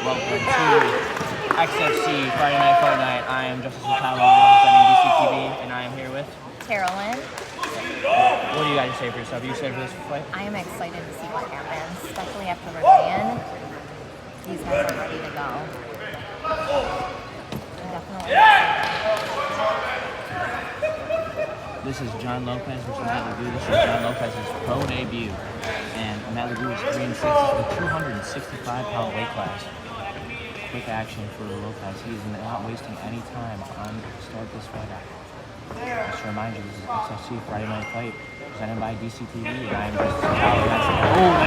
welcome to XFC Friday Night Fight Night. I am Justice Tyler representing DCTV, and I am here with Carolyn. What do you guys say for yourself? Are you excited for this fight? I am excited to see what happens, especially after Ryan. These guys are ready to go. I'm definitely excited. This is John Lopez versus Matt Legou. This is John Lopez's pro debut. And Matt Legou is 3-6 in the 265-pound weight class. Quick action for Lopez. He is not wasting any time on start this fight out. Just to remind you, this is XFC Friday Night Fight presented by DCTV. And I am just the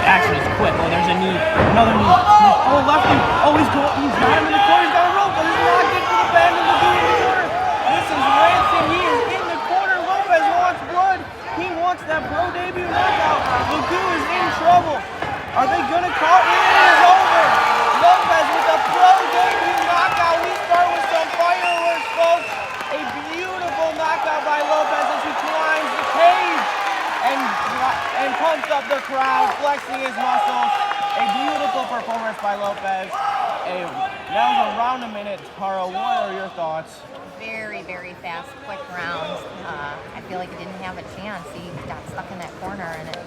action is quick. Oh, there's a knee. Another knee. Oh, lefty. Oh, he's got him in the corner. He's got a rope, but this is not good for the band of Legou in the corner. This is Ransom. He is in the corner. Lopez wants blood. He wants that pro debut knockout. Legou is in trouble. Are they going to call it? It is over. Lopez with a pro debut knockout. We start with some fireworks, folks. A beautiful knockout by Lopez as he climbs the cage and pumps up the crowd, flexing his muscles. A beautiful performance by Lopez. That was around a minute. Tara, what are your thoughts? Very, very fast, quick rounds. I feel like he didn't have a chance. He got stuck in that corner and it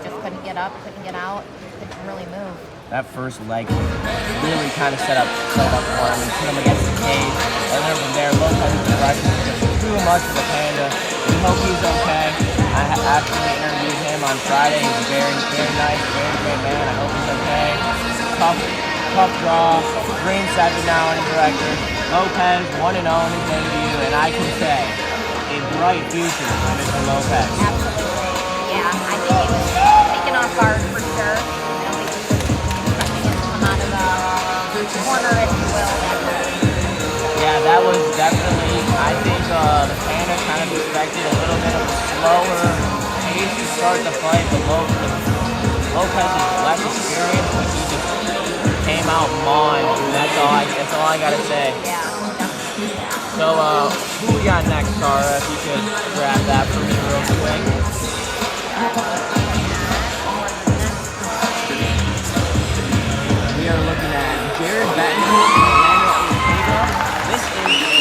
just couldn't get up, couldn't get out, couldn't really move. That first leg really kind of set up for him and put him against the cage. And then from there, Lopez's progression was just too much for the Panda. We hope he's okay. I actually interviewed him on Friday. He's a very, very nice, very great man. I hope he's okay. Tough draw. Green 7 now in his record. Lopez 1-0 in his debut, and I can say a bright future for Mr. Lopez. Absolutely. Yeah, I think he was taken off guard for sure. You know, he was expecting him to come out of the corner, if you will. Yeah, that was definitely, I think the Panda kind of expected a little bit of a slower pace to start the fight, but Lopez is less experienced, but he just came out mawing. That's all I gotta say. Yeah. So, who we got next, Tara? If you could grab that for me real quick. We are looking at Jared Benton and Emmanuel Ortega. This is the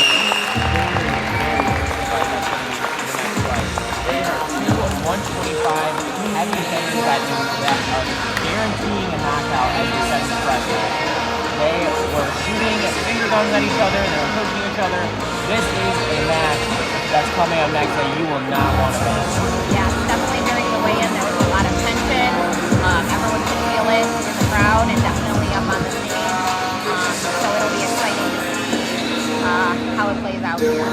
fight that's going to be the next fight. They are two 125 heavy hitters that are guaranteeing a knockout as we said in the press. They were shooting finger guns at each other. They were pushing each other. This is a match that's coming up next that you will not want to miss. Yeah, definitely during the weigh-in there was a lot of tension. Everyone could feel it in the crowd and definitely up on the stage. So it'll be exciting to see how it plays out here.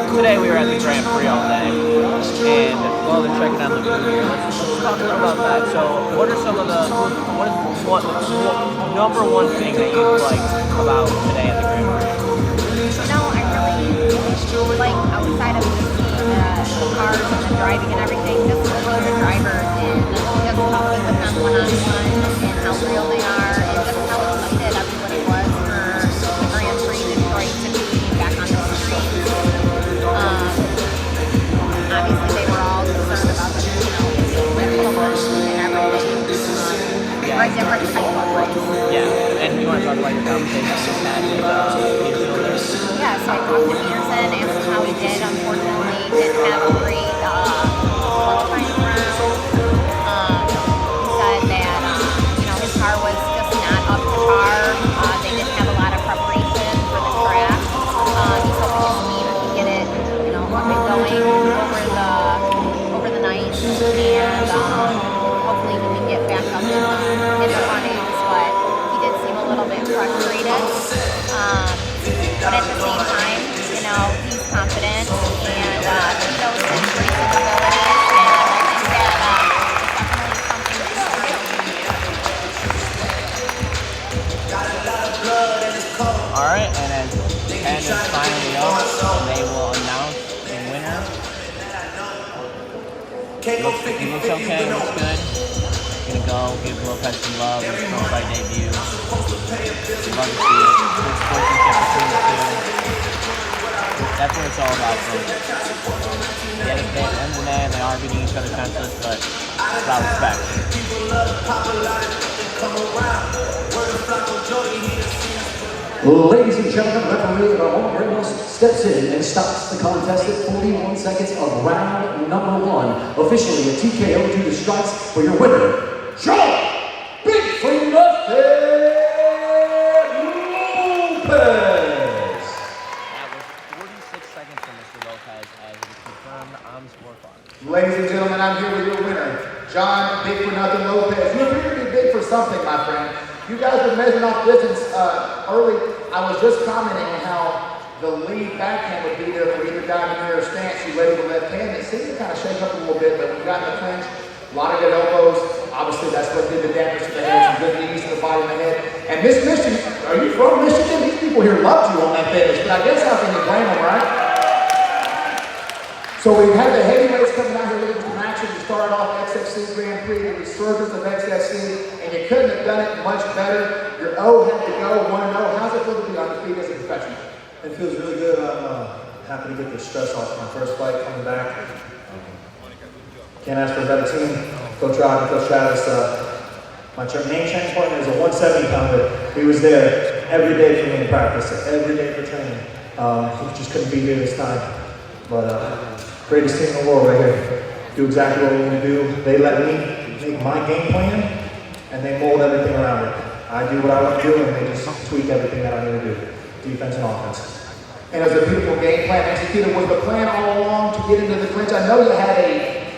Today we were at the Grand Prix all day, and while they're checking out the movie, let's talk a little about that. So, what are some of what number one thing that you like about today at the Grand Prix? No, I really like outside of just seeing the cars and the driving and everything, just seeing the drivers and just talking with them one-on-one and how real they are and just how excited everybody was for the Grand Prix Detroit to be back on the street. Obviously they were all concerned about the, and everything. For a different type of race. Yeah, and you want to talk about your conversation you just had with Peter Fielder? Yeah, so I talked to Peterson, asked him how he did. Unfortunately, didn't have a great qualifying round. He said that his car was just not up to par. They didn't have a lot of preparation for the track. He's hoping his team can get it, up and going over the night, and hopefully he can get back up in the runnings. But he did seem a little bit frustrated. But at the same time, he's confident and he knows his racing abilities, and I think that it's definitely something to All right, and as the end is finally up, they will announce the winner. He looks okay, looks good. Gonna go give Lopez some love in his pro fight debut. Love to see it. Good sportsmanship between the two. That's what it's all about, folks. At the end of the day, they are beating each other senseless, but it's about respect. Ladies and gentlemen, referee Ramon Ramos steps in and stops the contest at 41 seconds of round number 1. Officially a TKO due to strikes for your winner, John Big for nothing Lopez. That was 46 seconds for Mr. Lopez as it is confirmed on the scorecard. Ladies and gentlemen, I'm here with your winner, John Big for Nothing Lopez. You appear to be big for something, my friend. You guys were measuring off distance early. I was just commenting on how the lead backhand would be there for either guy in your stance. You led with the left hand. It seemed to kind of shake up a little bit, but we got in the clinch. A lot of good elbows. Obviously, that's what did the damage to the head. Some good knees to the body and the head. And Miss Michigan, are you from Michigan? These people here loved you on that finish, but I guess how can you blame them, right? So we've had the heavyweights coming out here looking for action. You started off XFC Grand Prix, the resurgence of XFC, and you couldn't have done it much better. Your O had to go 1-0. How's it feel to be undefeated as a professional? It feels really good. I'm happy to get the stress off my first fight coming back. Can't ask for a better team. Coach Rod and Coach Travis. My main training partner is a 170-pounder. He was there every day for me in practice, every day for training. He just couldn't be here this time. But greatest team in the world right here. Do exactly what we want to do. They let me make my game plan, and they mold everything around it. I do what I want to do, and they just tweak everything that I need to do. Defense and offense. And it was a beautiful game plan executed. Was the plan all along to get into the clinch? I know you had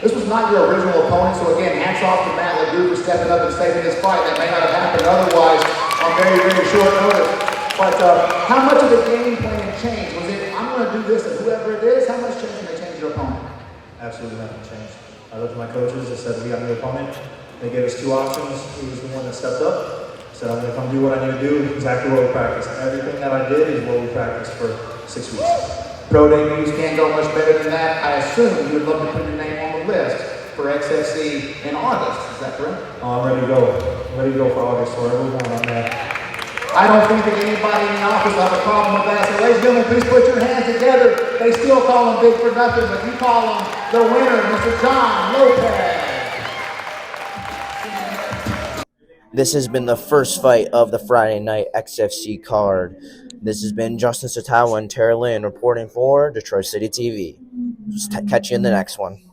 this was not your original opponent, so again, hats off to Matt LeGroux for stepping up and saving this fight. That may not have happened otherwise on very, very short notice. But how much of the game plan changed? Was it, I'm going to do this, and whoever it is, how much change can they change your opponent? Absolutely nothing changed. I looked at my coaches and said, we got a new opponent. They gave us 2 options. He was the one that stepped up. Said, I'm going to come do what I need to do, exactly what we practiced. Everything that I did is what we practiced for 6 weeks. Pro debuts can't go much better than that. I assume you would love to put your name on the list for XFC in August. Is that correct? Oh, I'm ready to go. I'm ready to go for August, so wherever we're going, I'm there. I don't think that anybody in the office will have a problem with that. So ladies and gentlemen, please put your hands together. They still call him Big for Nothing, but you call him the winner, Mr. John Lopez. This has been the first fight of the Friday night XFC card. This has been Justin Satawa and Tara Lynn reporting for Detroit City TV. Just catch you in the next one.